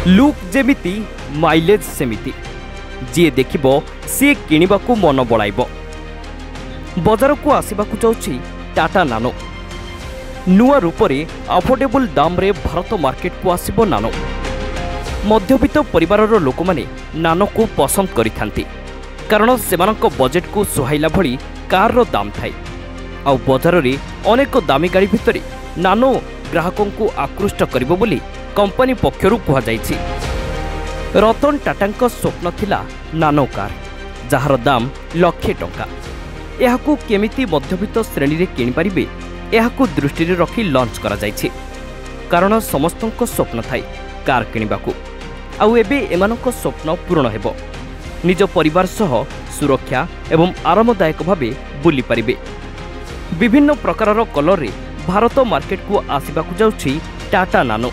Look जेमिति mileage सेमिति जी देखिबो सी किनिबाकू मन बळाइबो। बजार को आसिबाकू जाउछि टाटा नानो। नुआ रूपरे अफोर्डेबल दाम रे भारत मार्केट को आसिबो नानो। मध्यवित्त परिवारर लोक माने नानो को पसंद करिथांती कारण सेमानक बजेट को सुहाइला भली कार रो दाम थाए। आ बजार रे अनेक दामी गाड़ी भितरे नानो ग्राहकों को आकृष्ट करिबो बोली कंपनी पक्षरु कहा जाइछि। रतन टाटांक स्वप्न थिला नानो कार जहार दाम लाख टंका। एहाकू केमिति मध्यवित्त श्रेणी रे किनि परिबे एहाकू दृष्टि रे रखी लॉन्च करा जाइछि कारण समस्तंक स्वप्न थाए कार किनिबाकू। आउ एबे एमानक स्वप्न पूर्ण हेबो। निज परिवार सह सुरक्षा एवं आरामदायक भावे बुली परिबे। विभिन्न प्रकारर कलर रे भारत मार्केट को आसिबाकू जाउछि टाटा नानो।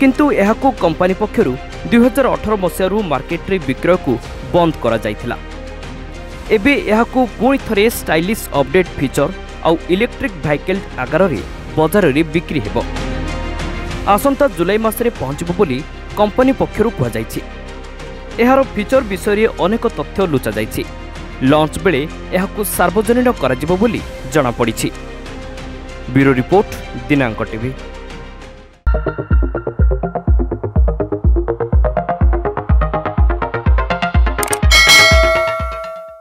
किंतु एहाकू कंपनी पक्षरु 2018 मसियारू मार्केट रे विक्रय को बंद करा जाइथिला। एबे एहाकू पुणी थरे स्टाइलिश अपडेट फीचर आउ इलेक्ट्रिक व्हीकल आकार रे बाजार रे बिक्री हेबो। आसंता जुलाई मासरे पहुंचबो बोली कंपनी पक्षरु कहा जाइछि। एहार फीचर विषय रे अनेक तथ्य लुचा जाइछि। लॉन्च बेले एहाकू सार्वजनिक कराजिबो बोली जणा पड़िछि। ब्यूरो रिपोर्ट दिनांक टीवी।